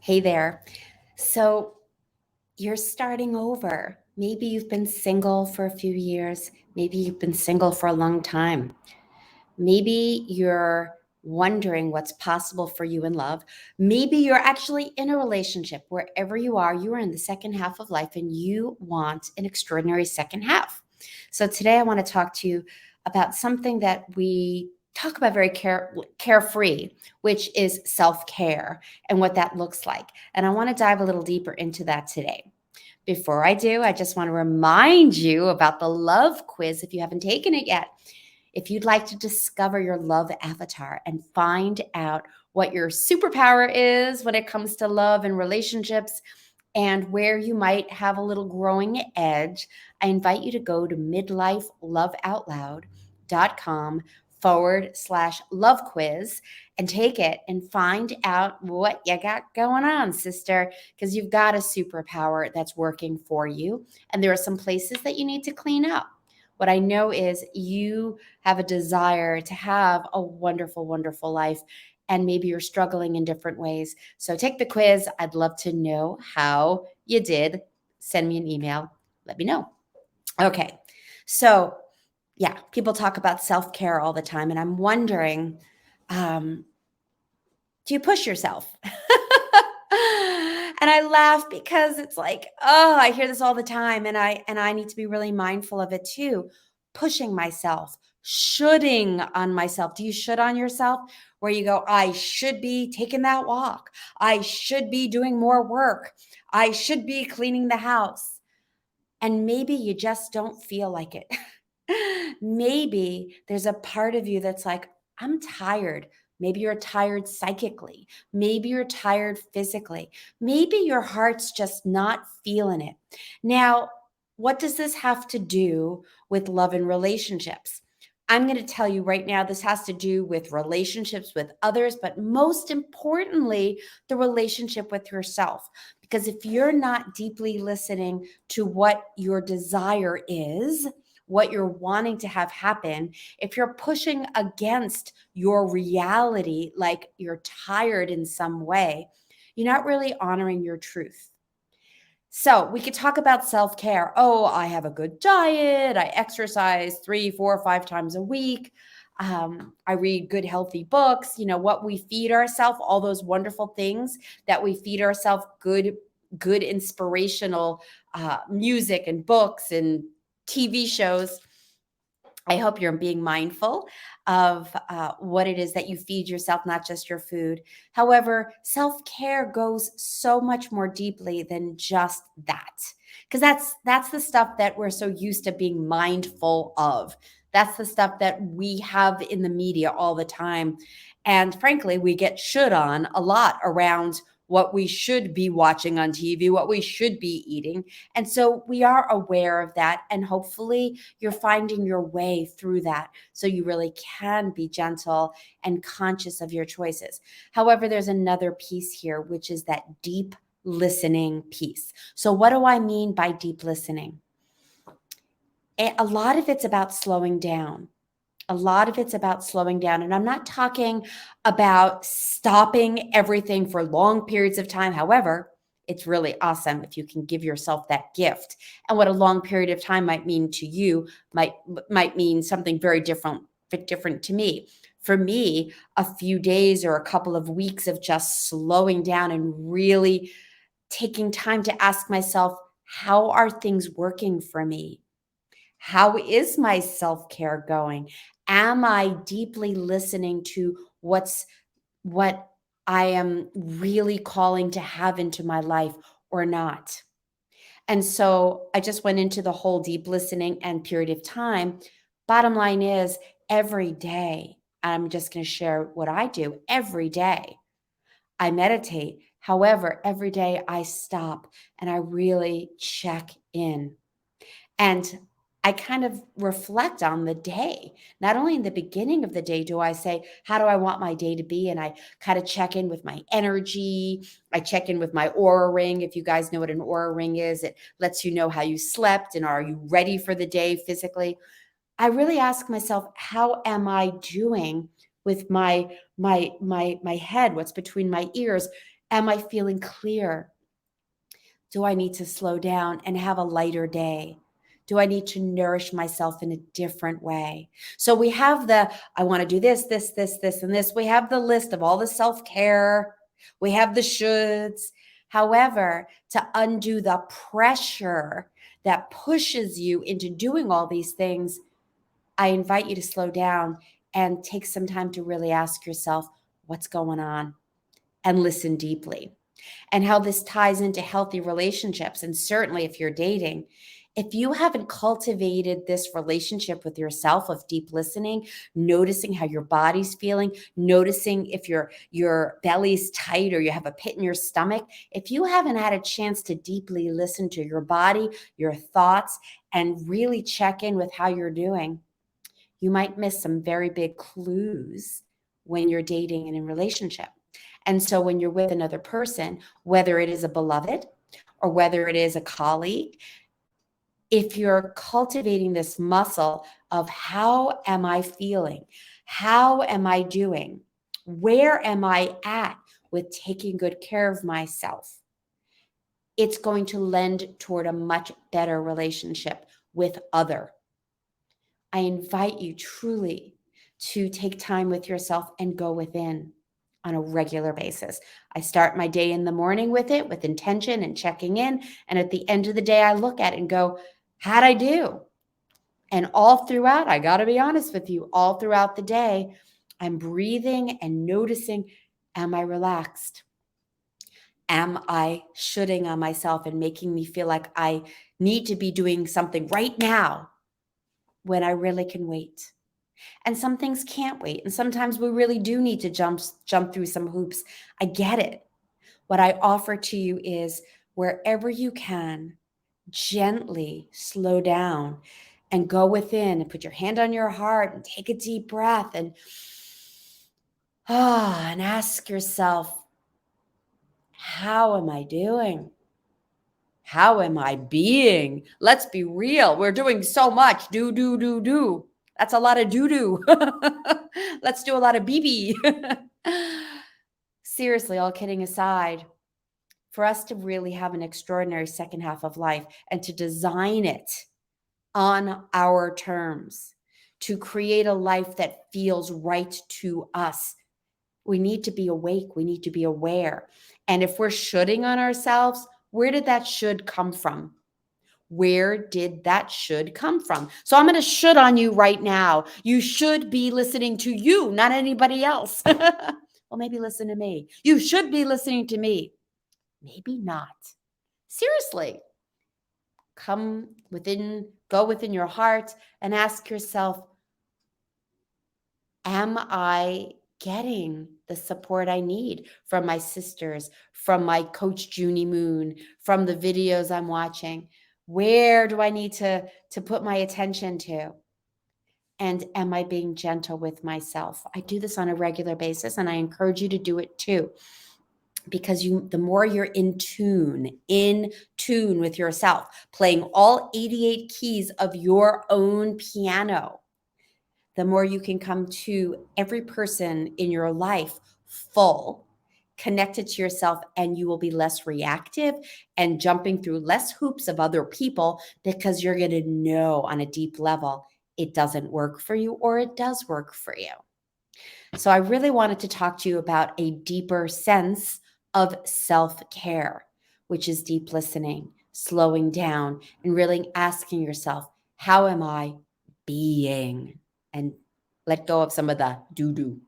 Hey there. So you're starting over. Maybe you've been single for a few years. Maybe you've been single for a long time. Maybe you're wondering what's possible for you in love. Maybe you're actually in a relationship. Wherever you are in the second half of life and you want an extraordinary second half. So today I want to talk to you about something that we talk about very carefree, which is self-care and what that looks like. And I want to dive a little deeper into that today. Before I do, I just want to remind you about the love quiz if you haven't taken it yet. If you'd like to discover your love avatar and find out what your superpower is when it comes to love and relationships and where you might have a little growing edge, I invite you to go to midlifeloveoutloud.com/love quiz and take it and find out what you got going on, sister, because you've got a superpower that's working for you. And there are some places that you need to clean up. What I know is you have a desire to have a wonderful, wonderful life, and maybe you're struggling in different ways. So take the quiz. I'd love to know how you did. Send me an email. Let me know. Okay. So, yeah, people talk about self care all the time, and I'm wondering, um, do you push yourself? And I laugh because it's like, oh, I hear this all the time, and I need to be really mindful of it too. Pushing myself, shoulding on myself. Do you should on yourself? Where you go, I should be taking that walk. I should be doing more work. I should be cleaning the house. And maybe you just don't feel like it. Maybe there's a part of you that's like, I'm tired. Maybe you're tired psychically. Maybe you're tired physically. Maybe your heart's just not feeling it. Now, what does this have to do with love and relationships? I'm going to tell you right now, this has to do with relationships with others, but most importantly, the relationship with yourself. Because if you're not deeply listening to what your desire is, what you're wanting to have happen, if you're pushing against your reality, like you're tired in some way, you're not really honoring your truth. So we could talk about self-care. Oh, I have a good diet. I exercise 3, 4, 5 times a week. I read good, healthy books. You know, what we feed ourselves, all those wonderful things that we feed ourselves, good inspirational music and books and TV shows. I hope you're being mindful of what it is that you feed yourself, not just your food. However, self care goes so much more deeply than just that, because that's the stuff that we're so used to being mindful of. That's the stuff that we have in the media all the time, and frankly, we get should on a lot around what we should be watching on TV, what we should be eating. And so we are aware of that. And hopefully you're finding your way through that so you really can be gentle and conscious of your choices. However, there's another piece here, which is that deep listening piece. So, what do I mean by deep listening? A lot of it's about slowing down. A lot of it's about slowing down. And I'm not talking about stopping everything for long periods of time. However, it's really awesome if you can give yourself that gift. And what a long period of time might mean to you might mean something very different to me. For me, a few days or a couple of weeks of just slowing down and really taking time to ask myself, how are things working for me? How is my self care going? Am I deeply listening to what I am really calling to have into my life or not? And so I just went into the whole deep listening and period of time. Bottom line is, every day, I'm just going to share what I do every day. I meditate. However, every day I stop and I really check in. And I kind of reflect on the day. Not only in the beginning of the day do I say, how do I want my day to be? And I kind of check in with my energy. I check in with my aura ring. If you guys know what an aura ring is, it lets you know how you slept and are you ready for the day physically. I really ask myself, how am I doing with my head, what's between my ears? Am I feeling clear? Do I need to slow down and have a lighter day? Do I need to nourish myself in a different way? So we have I want to do this, this, this, this, and this. We have the list of all the self care. We have the shoulds. However, to undo the pressure that pushes you into doing all these things, I invite you to slow down and take some time to really ask yourself what's going on and listen deeply, and how this ties into healthy relationships. And certainly if you're dating, if you haven't cultivated this relationship with yourself of deep listening, noticing how your body's feeling, noticing if your belly's tight or you have a pit in your stomach, if you haven't had a chance to deeply listen to your body, your thoughts, and really check in with how you're doing, you might miss some very big clues when you're dating and in relationship. And so when you're with another person, whether it is a beloved or whether it is a colleague, if you're cultivating this muscle of how am I feeling? How am I doing? Where am I at with taking good care of myself? It's going to lend toward a much better relationship with other. I invite you truly to take time with yourself and go within on a regular basis. I start my day in the morning with it, with intention and checking in. And at the end of the day, I look at it and go, how'd I do? And all throughout, I got to be honest with you, all throughout the day, I'm breathing and noticing, am I relaxed? Am I shooting on myself and making me feel like I need to be doing something right now when I really can wait? And some things can't wait. And sometimes we really do need to jump through some hoops. I get it. What I offer to you is wherever you can, gently slow down and go within and put your hand on your heart and take a deep breath and and ask yourself, how am I doing? How am I being? Let's be real. We're doing so much. Do. That's a lot of do. Let's do a lot of BB. Seriously, all kidding aside, for us to really have an extraordinary second half of life and to design it on our terms, to create a life that feels right to us, we need to be awake. We need to be aware. And if we're shoulding on ourselves, where did that should come from? Where did that should come from? So I'm going to should on you right now. You should be listening to you, not anybody else. Well, maybe listen to me. You should be listening to me. Maybe not. Seriously. Go within your heart and ask yourself, am I getting the support I need from my sisters, from my coach, Junie Moon, from the videos I'm watching? Where do I need to put my attention to? And am I being gentle with myself? I do this on a regular basis, and I encourage you to do it too. Because the more you're in tune with yourself, playing all 88 keys of your own piano, the more you can come to every person in your life full, connected to yourself, and you will be less reactive and jumping through less hoops of other people, because you're going to know on a deep level it doesn't work for you or it does work for you. So I really wanted to talk to you about a deeper sense of self-care, which is deep listening, slowing down, and really asking yourself, how am I being? And let go of some of the do-do.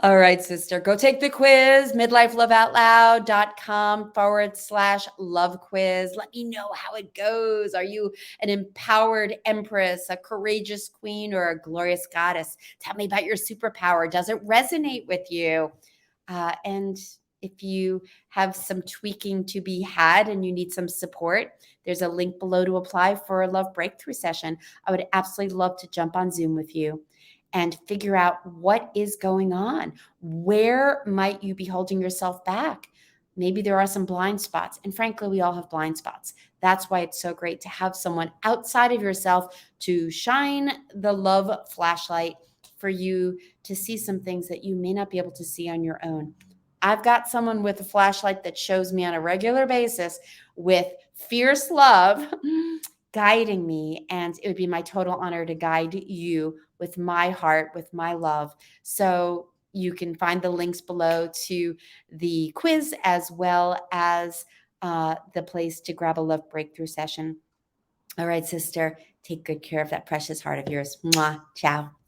All right, sister, go take the quiz, midlifeloveoutloud.com/love quiz. Let me know how it goes. Are you an empowered empress, a courageous queen, or a glorious goddess? Tell me about your superpower. Does it resonate with you? And if you have some tweaking to be had and you need some support, there's a link below to apply for a love breakthrough session. I would absolutely love to jump on Zoom with you and figure out what is going on. Where might you be holding yourself back? Maybe there are some blind spots. And frankly, we all have blind spots. That's why it's so great to have someone outside of yourself to shine the love flashlight for you to see some things that you may not be able to see on your own. I've got someone with a flashlight that shows me on a regular basis with fierce love guiding me. And it would be my total honor to guide you with my heart, with my love. So you can find the links below to the quiz as well as the place to grab a love breakthrough session. All right, sister, take good care of that precious heart of yours. Mwah. Ciao.